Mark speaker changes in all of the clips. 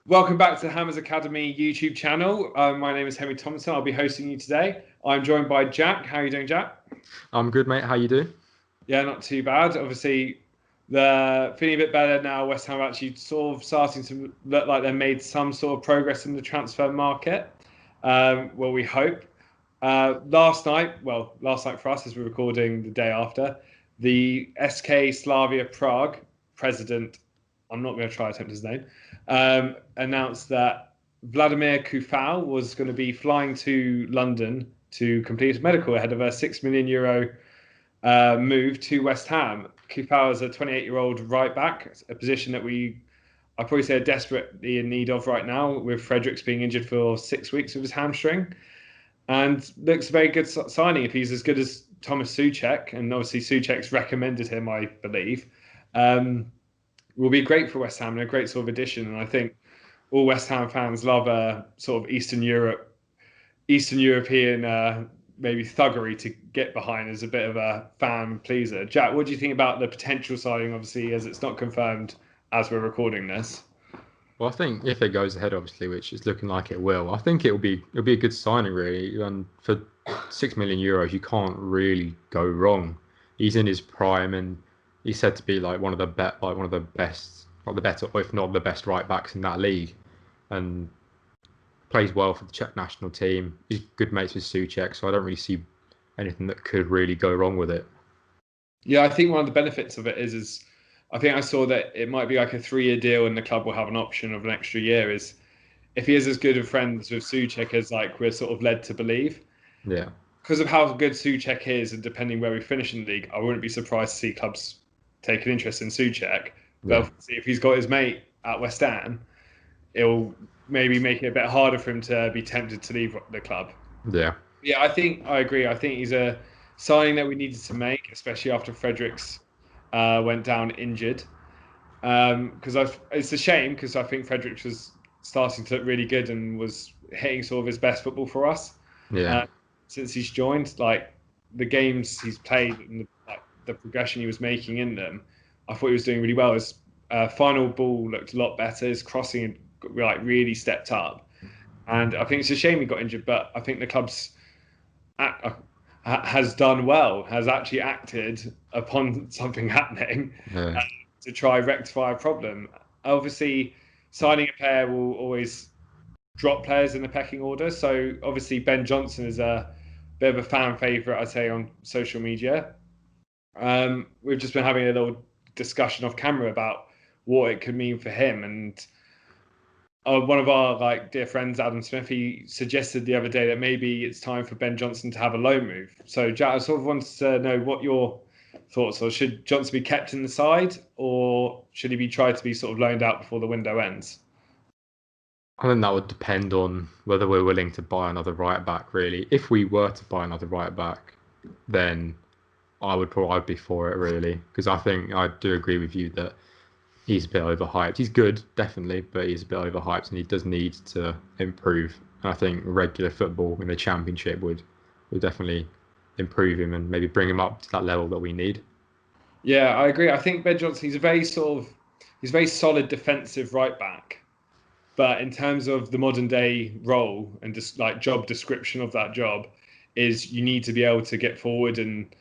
Speaker 1: Welcome back to the Hammers Academy YouTube channel. My name is Henry Thompson. I'll be hosting you today. I'm joined by Jack. How are you doing, Jack?
Speaker 2: I'm good, mate. How you doing?
Speaker 1: Yeah, not too bad. Obviously, they're feeling a bit better now. West Ham are actually sort of starting to look like they've made some sort of progress in the transfer market. Well, we hope. Last night for us, as we're recording the day after, the SK Slavia Prague president, I'm not going to try to attempt his name, announced that Vladimir Coufal was going to be flying to London to complete a medical ahead of a €6 million move to West Ham. Coufal is a 28-year-old right back, a position that I'd probably say are desperately in need of right now, with Fredericks being injured for 6 weeks with his hamstring. And looks a very good signing if he's as good as Thomas Souček, and obviously Souček's recommended him, I believe. Will be great for West Ham and a great sort of addition. And I think all West Ham fans love a sort of Eastern European maybe thuggery to get behind as a bit of a fan pleaser. Jack, what do you think about the potential signing, obviously, as it's not confirmed as we're recording this?
Speaker 2: Well, I think if it goes ahead, obviously, which is looking like it will, I think it'll be a good signing, really. And for €6 million, you can't really go wrong. He's in his prime, and he's said to be like one of the best, not the better, if not the best right backs in that league, and plays well for the Czech national team. He's good mates with Souček, so I don't really see anything that could really go wrong with it.
Speaker 1: Yeah, I think one of the benefits of it is I think I saw that it might be like a 3-year deal, and the club will have an option of an extra year. Is if he is as good of friends with Souček as like we're sort of led to believe.
Speaker 2: Yeah.
Speaker 1: Because of how good Souček is, and depending where we finish in the league, I wouldn't be surprised to see clubs take an interest in Souček. But if he's got his mate at West Ham, it'll maybe make it a bit harder for him to be tempted to leave the club.
Speaker 2: Yeah.
Speaker 1: Yeah, I agree. I think he's a signing that we needed to make, especially after Fredericks went down injured. Because it's a shame, because I think Fredericks was starting to look really good and was hitting sort of his best football for us.
Speaker 2: Yeah.
Speaker 1: Since he's joined, like the games he's played and the progression he was making in them, I thought he was doing really well. His final ball looked a lot better. His crossing really stepped up, and I think it's a shame he got injured. But I think the club's has done well, has actually acted upon something happening to try rectify a problem. Obviously, signing a player will always drop players in the pecking order. So obviously Ben Johnson is a bit of a fan favourite, I'd say, on social media. We've just been having a little discussion off camera about what it could mean for him, and one of our dear friends, Adam Smith, he suggested the other day that maybe it's time for Ben Johnson to have a loan move. So Jack, I sort of wanted to know what your thoughts are. Should Johnson be kept in the side, or should he be tried to be sort of loaned out before the window ends?
Speaker 2: I think that would depend on whether we're willing to buy another right back, really. If we were to buy another right back, then I'd be for it, really, because I think I do agree with you that he's a bit overhyped. He's good, definitely, but he's a bit overhyped, and he does need to improve. And I think regular football in the Championship would definitely improve him and maybe bring him up to that level that we need.
Speaker 1: Yeah, I agree. I think Ben Johnson, he's a very solid defensive right back. But in terms of the modern day role and just like job description of that job, is you need to be able to get forward and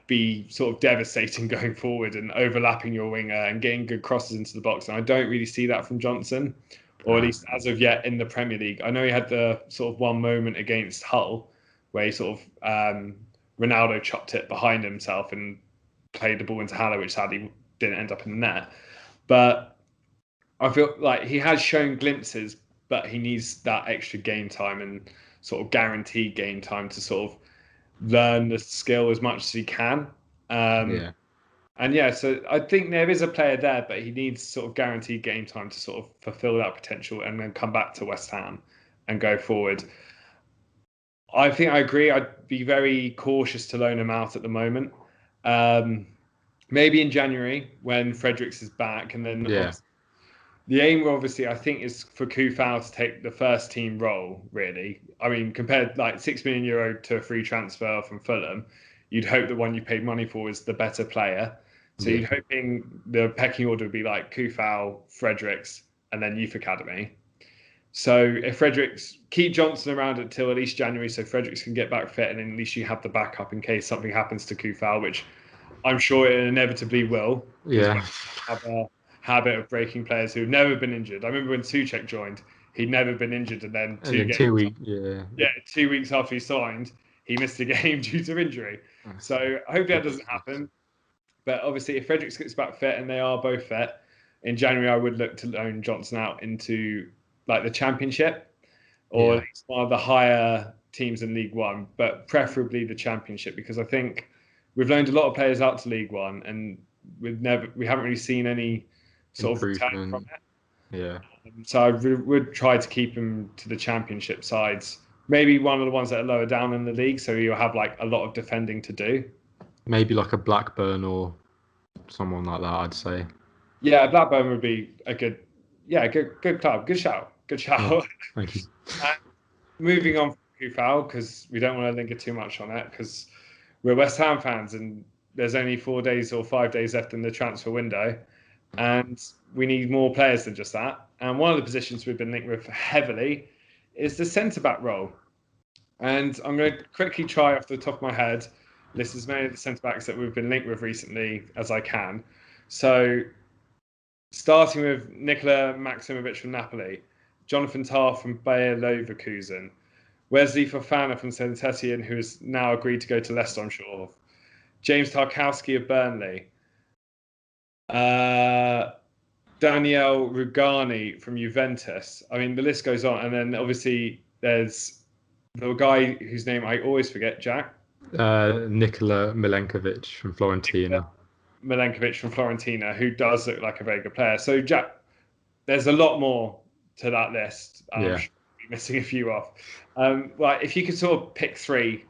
Speaker 1: be sort of devastating going forward and overlapping your winger and getting good crosses into the box. And I don't really see that from Johnson, or at least as of yet in the Premier League. I know he had the sort of one moment against Hull where he sort of Ronaldo chopped it behind himself and played the ball into Haller, which sadly didn't end up in the net. But I feel like he has shown glimpses, but he needs that extra game time and sort of guaranteed game time to sort of learn the skill as much as he can. So I think there is a player there, but he needs sort of guaranteed game time to sort of fulfill that potential and then come back to West Ham and go forward. I think I agree. I'd be very cautious to loan him out at the moment. Maybe in January when Fredericks is back, and then the aim, obviously, I think, is for Coufal to take the first team role, really. I mean, compared €6 million to a free transfer from Fulham, you'd hope the one you paid money for is the better player. So you're hoping the pecking order would be like Coufal, Fredericks, and then youth academy. So if Fredericks, keep Johnson around until at least January, so Fredericks can get back fit, and then at least you have the backup in case something happens to Coufal, which I'm sure it inevitably will.
Speaker 2: Yeah.
Speaker 1: Have a habit of breaking players who've never been injured. I remember when Souček joined, he'd never been injured, and then
Speaker 2: 2 weeks,
Speaker 1: 2 weeks after he signed, he missed a game due to injury. So hopefully that doesn't happen. But obviously, if Fredericks gets back fit and they are both fit, in January I would look to loan Johnson out into like the Championship or at least one of the higher teams in League One, but preferably the Championship, because I think we've loaned a lot of players out to League One and we haven't really seen any sort of return from it.
Speaker 2: Yeah.
Speaker 1: So I would try to keep him to the Championship sides. Maybe one of the ones that are lower down in the league, so you'll have like a lot of defending to do.
Speaker 2: Maybe like a Blackburn someone like that, I'd say.
Speaker 1: Yeah, Blackburn would be a good club. Good shout.
Speaker 2: Oh, thank you.
Speaker 1: Moving on from Coufal, because we don't want to linger too much on it, because we're West Ham fans and there's only 4 days or 5 days left in the transfer window, and we need more players than just that. And one of the positions we've been linked with heavily is the centre-back role. And I'm going to quickly try off the top of my head list as many of the centre-backs that we've been linked with recently as I can. So starting with Nikola Maximovic from Napoli, Jonathan Tah from Bayer Leverkusen, Wesley Fofana from Saint-Etienne, who has now agreed to go to Leicester, I'm sure of, James Tarkowski of Burnley, Daniel Rugani from Juventus. I mean, the list goes on. And then obviously there's the guy whose name I always forget, Jack.
Speaker 2: Nikola Milenkovic from Fiorentina.
Speaker 1: Milenkovic from Fiorentina, who does look like a very good player. So, Jack, there's a lot more to that list. I'm sure we'll be missing a few off. If you could sort of pick three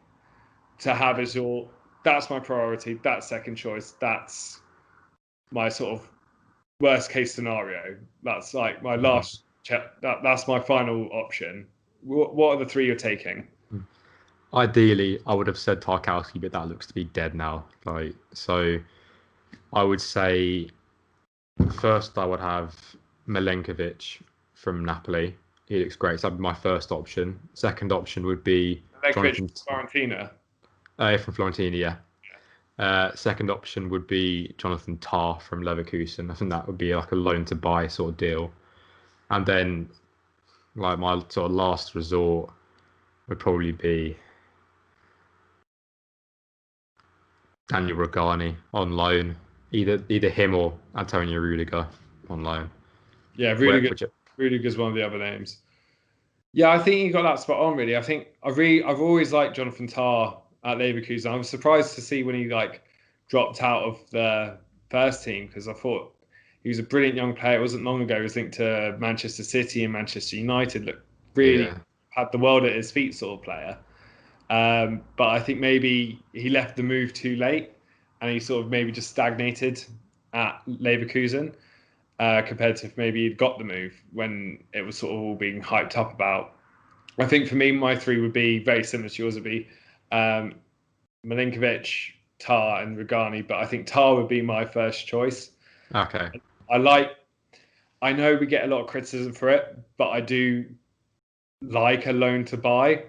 Speaker 1: to have as that's my priority, that's second choice, that's my sort of worst case scenario. That's like my last check. That's my final option. What are the three you're taking?
Speaker 2: Ideally, I would have said Tarkowski, but that looks to be dead now. So I would say first I would have Milenkovic from Napoli. He looks great. So that'd be my first option. Second option would be
Speaker 1: Milenkovic from Fiorentina.
Speaker 2: From Fiorentina, yeah. Second option would be Jonathan Tah from Leverkusen. I think that would be like a loan to buy sort of deal. And then like my sort of last resort would probably be Daniel Rugani on loan. Either him or Antonio Rudiger on loan.
Speaker 1: Yeah, Rudiger's one of the other names. Yeah, I think you got that spot on, really. I think I've always liked Jonathan Tah at Leverkusen. I was surprised to see when he dropped out of the first team, because I thought he was a brilliant young player. It wasn't long ago he was linked to Manchester City and Manchester United. Looked really had the world at his feet sort of player. But I think maybe he left the move too late and he sort of maybe just stagnated at Leverkusen compared to if maybe he'd got the move when it was sort of all being hyped up about. I think for me, my three would be very similar to yours. Would be Milenkovic, Tah and Rugani, but I think Tah would be my first choice.
Speaker 2: Okay.
Speaker 1: I know we get a lot of criticism for it, but I do like a loan to buy.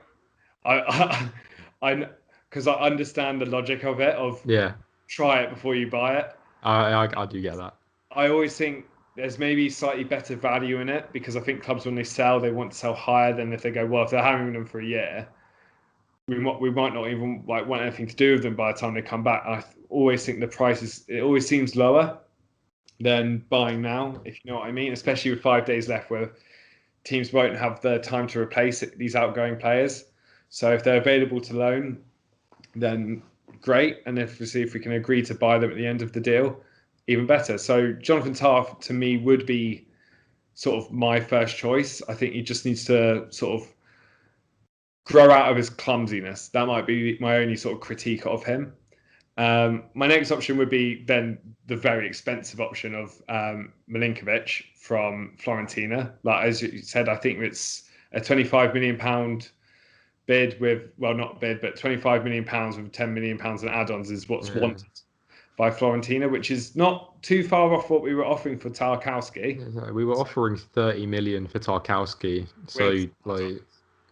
Speaker 1: Because I understand the logic of it, try it before you buy it.
Speaker 2: I do get that.
Speaker 1: I always think there's maybe slightly better value in it, because I think clubs, when they sell, they want to sell higher than if they go, well, if they're having them for a year, we might not even want anything to do with them by the time they come back. I always think the price it always seems lower than buying now, if you know what I mean, especially with 5 days left where teams won't have the time to replace these outgoing players. So if they're available to loan, then great. And if we can agree to buy them at the end of the deal, even better. So Jonathan Tah, to me, would be sort of my first choice. I think he just needs to sort of grow out of his clumsiness. That might be my only sort of critique of him. My next option would be then the very expensive option of Milenkovic from Fiorentina. Like, as you said, I think it's a £25 million bid with, well, not bid, but £25 million with £10 million in add-ons is what's wanted by Fiorentina, which is not too far off what we were offering for Tarkowski.
Speaker 2: We were offering 30 million for Tarkowski, so
Speaker 1: With,
Speaker 2: like,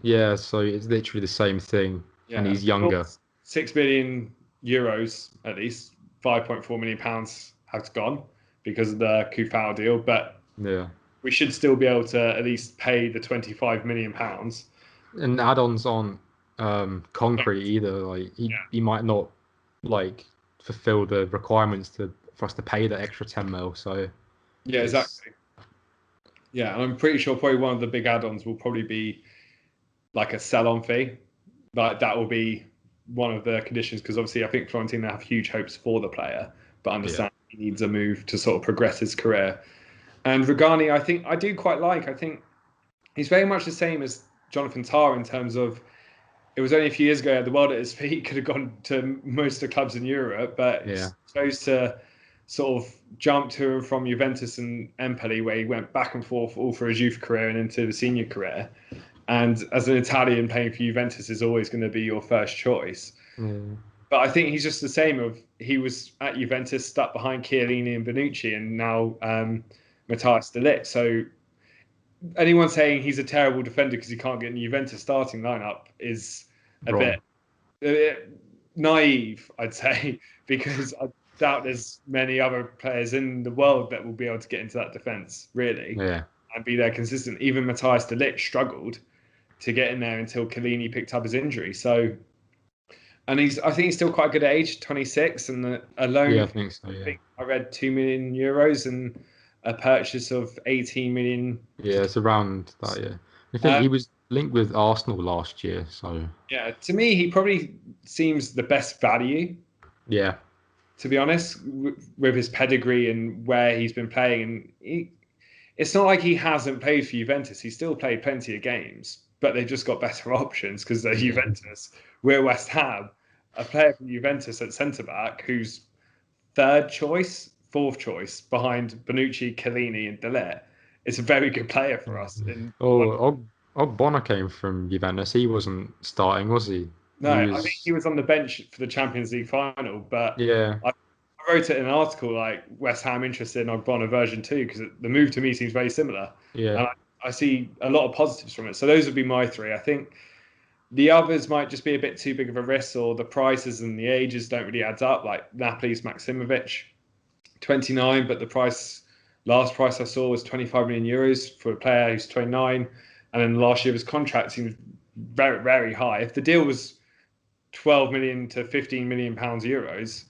Speaker 2: yeah, so it's literally the same thing, and
Speaker 1: yeah,
Speaker 2: he's younger.
Speaker 1: 6 million euros at least, 5.4 million pounds has gone because of the Coufal deal, but
Speaker 2: Yeah,
Speaker 1: we should still be able to at least pay the 25 million pounds.
Speaker 2: and add-ons aren't concrete either. Like
Speaker 1: Yeah,
Speaker 2: he might not like fulfill the requirements for us to pay the extra 10 mil. So
Speaker 1: yeah,
Speaker 2: it's
Speaker 1: exactly. Yeah, and I'm pretty sure probably one of the big add-ons will probably be like a sell-on fee. Like that will be one of the conditions because obviously I think Fiorentina have huge hopes for the player, but
Speaker 2: yeah,
Speaker 1: understand he needs a move to sort of progress his career. And Rugani, I think I do quite like. I think he's very much the same as Jonathan Tah in terms of it was only a few years ago he had the world at his feet, could have gone to most of the clubs in Europe, but
Speaker 2: yeah,
Speaker 1: supposed to sort of jump to and from Juventus and Empoli, where he went back and forth all for his youth career and into the senior career. And as an Italian, playing for Juventus is always going to be your first choice.
Speaker 2: yeah,
Speaker 1: But I think he's just the same. Of he was at Juventus, stuck behind Chiellini and Bonucci, and now Matthias de Ligt. So anyone saying he's a terrible defender because he can't get in the Juventus starting lineup is a
Speaker 2: wrong.
Speaker 1: bit naive, I'd say, because I doubt there's many other players in the world that will be able to get into that defence, really,
Speaker 2: Yeah,
Speaker 1: and be there consistent. Even Matthias de Ligt struggled to get in there until Chiellini picked up his injury. So, and I think he's still quite good at age, 26, and a
Speaker 2: yeah,
Speaker 1: loan.
Speaker 2: I think so.
Speaker 1: I
Speaker 2: Yeah,
Speaker 1: think I read 2 million euros and a purchase of 18 million.
Speaker 2: yeah, it's around that. Yeah, I think
Speaker 1: Uh,
Speaker 2: he was linked with Arsenal last year. So
Speaker 1: yeah, to me, he probably seems the best value,
Speaker 2: yeah,
Speaker 1: to be honest, with his pedigree and where he's been playing. And it's not like he hasn't played for Juventus. He's still played plenty of games, but they've just got better options because they're
Speaker 2: yeah,
Speaker 1: Juventus. We're West Ham. A player from Juventus at centre back who's third choice, fourth choice behind Bonucci, Chiellini, and De Ligt. It's a very good player for us.
Speaker 2: Ogbonna came from Juventus. He wasn't starting, was he?
Speaker 1: No,
Speaker 2: He
Speaker 1: I think he
Speaker 2: was.
Speaker 1: was on the bench for the Champions League final, but
Speaker 2: Yeah,
Speaker 1: I wrote it in an article like West Ham interested in Ogbonna version 2 because the move to me seems very similar,
Speaker 2: yeah,
Speaker 1: and I see a lot of positives from it. So those would be my three. I think the others might just be a bit too big of a risk, or the prices and the ages don't really add up. Like Napoli's Maximovic, 29, but last price I saw was 25 million euros for a player who's 29, and then last year his contract seems very very high. If the deal was 12 million to 15 million pounds euros,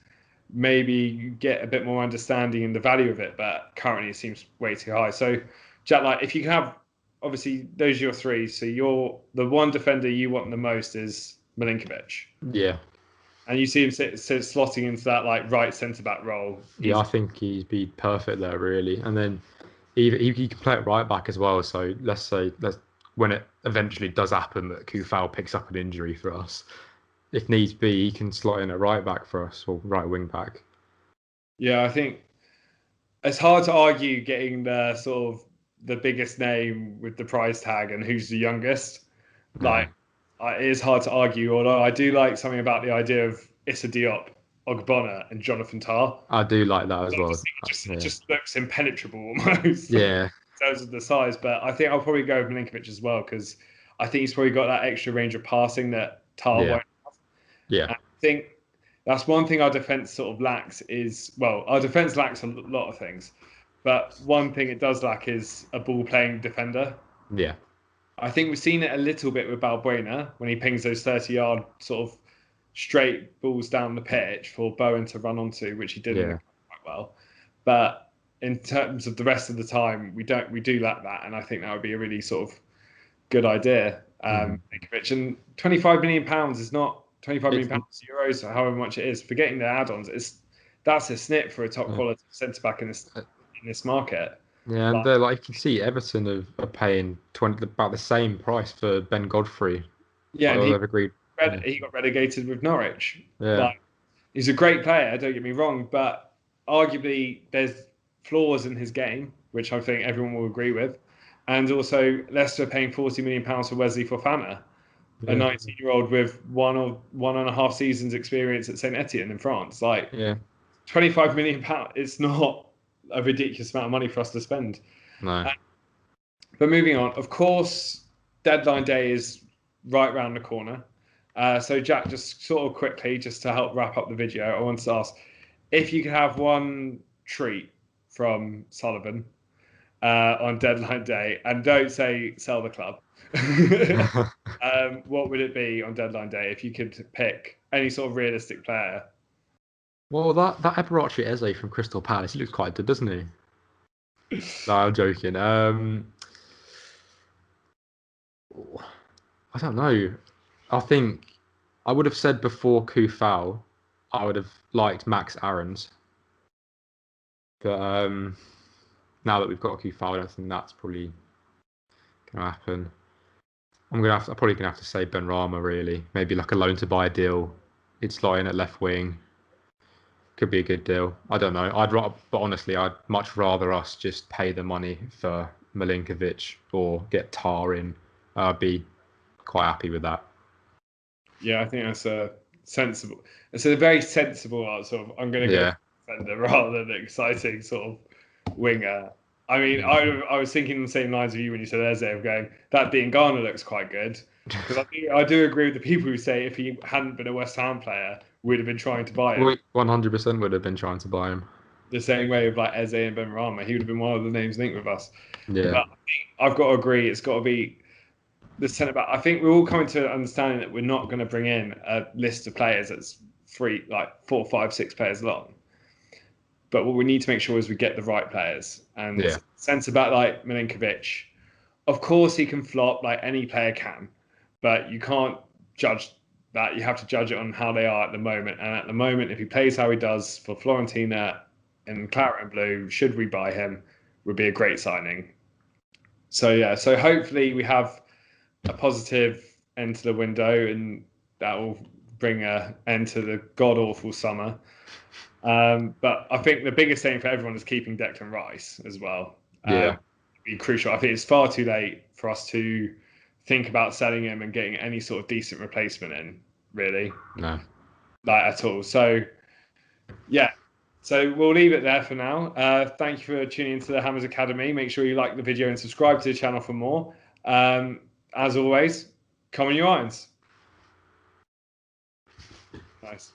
Speaker 1: maybe you get a bit more understanding in the value of it, but currently it seems way too high. So Jack, like if you can have, obviously those are your three, so the one defender you want the most is Milinkovic,
Speaker 2: yeah,
Speaker 1: and you see him slotting into that like right centre back role
Speaker 2: yeah. I
Speaker 1: easily.
Speaker 2: think he'd be perfect there, really. And then he can play it right back as well. So let's when it eventually does happen that Coufal picks up an injury for us, if needs be, he can slot in a right back for us or right wing back.
Speaker 1: Yeah, I think it's hard to argue getting the sort of the biggest name with the price tag and who's the youngest.
Speaker 2: Yeah,
Speaker 1: Like, it is hard to argue. Although I do like something about the idea of Issa Diop, Ogbonna, and Jonathan Tah.
Speaker 2: I do like that as
Speaker 1: I
Speaker 2: well.
Speaker 1: just think it
Speaker 2: Yeah,
Speaker 1: just looks impenetrable almost in
Speaker 2: yeah,
Speaker 1: terms of the size. But I think I'll probably go with Milinkovic as well because I think he's probably got that extra range of passing that Tah
Speaker 2: yeah,
Speaker 1: won't.
Speaker 2: yeah,
Speaker 1: And I think that's one thing our defense sort of lacks is, well, our defense lacks a lot of things, but one thing it does lack is a ball playing defender.
Speaker 2: yeah,
Speaker 1: I think we've seen it a little bit with Balbuena when he pings those 30-yard sort of straight balls down the pitch for Bowen to run onto, which he did in the
Speaker 2: yeah,
Speaker 1: quite well. But in terms of the rest of the time, we do lack that, and I think that would be a really sort of good idea.
Speaker 2: mhm.
Speaker 1: And £25 million is not 25
Speaker 2: It's
Speaker 1: million pounds euros, or however much it is. Forgetting the add-ons, that's a snip for a top
Speaker 2: uh,
Speaker 1: quality centre back in this market.
Speaker 2: yeah, and
Speaker 1: Like,
Speaker 2: they're like you can see Everton are paying 20 about the same price for Ben Godfrey.
Speaker 1: yeah,
Speaker 2: Like,
Speaker 1: and
Speaker 2: oh, they've agreed. Yeah,
Speaker 1: he got relegated with Norwich.
Speaker 2: yeah,
Speaker 1: Like, he's a great player, don't get me wrong, but arguably there's flaws in his game, which I think everyone will agree with. And also, Leicester paying £40 million for Wesley Fofana, a
Speaker 2: yeah,
Speaker 1: 19-year-old with one and a half seasons experience at Saint Etienne in France. Like,
Speaker 2: yeah.
Speaker 1: £25 million. It's not a ridiculous amount of money for us to spend.
Speaker 2: No.
Speaker 1: But moving on, of course, deadline day is right round the corner. So Jack, just sort of quickly, just to help wrap up the video, I want to ask if you could have one treat from Sullivan on deadline day, and don't say sell the club. What would it be on deadline day if you could pick any sort of realistic player?
Speaker 2: Well, that Eberechi Eze from Crystal Palace, he looks quite good, doesn't he? No, I'm joking. I don't know. I think I would have said before Coufal, I would have liked Max Aarons. But now that we've got Coufal, I don't think that's probably going to happen. I'm probably gonna have to say Benrahma, really. Maybe like a loan to buy deal. It's lying at left wing. Could be a good deal. I don't know. But honestly, I'd much rather us just pay the money for Milinkovic or get Tar in. I'd be quite happy with that.
Speaker 1: Yeah, I think that's a sensible. It's a very sensible sort of. I'm going to go defender rather than an exciting sort of winger. I mean, I was thinking the same lines of you when you said Eze, of going, that Diangana looks quite good. Because I do agree with the people who say if he hadn't been a West Ham player, we'd have been trying to buy him.
Speaker 2: We 100% would have been trying to buy him.
Speaker 1: The same way with like Eze and Benrahma, he would have been one of the names linked with us.
Speaker 2: Yeah.
Speaker 1: But I've got to agree, it's got to be the centre back. I think we're all coming to an understanding that we're not going to bring in a list of players that's 4, 5, 6 players long. But what we need to make sure is we get the right players. And centre back like Milinkovic, of course he can flop like any player can, but you can't judge that. You have to judge it on how they are at the moment. And at the moment, if he plays how he does for Fiorentina in claret and blue, should we buy him, would be a great signing. So so hopefully we have a positive end to the window, and that will bring an end to the god-awful summer. But I think the biggest thing for everyone is keeping Declan Rice as well. It'd be crucial. I think it's far too late for us to think about selling him and getting any sort of decent replacement in, really.
Speaker 2: No.
Speaker 1: Like at all. So, yeah. So we'll leave it there for now. Thank you for tuning into the Hammers Academy. Make sure you like the video and subscribe to the channel for more. As always, come on you irons. Nice.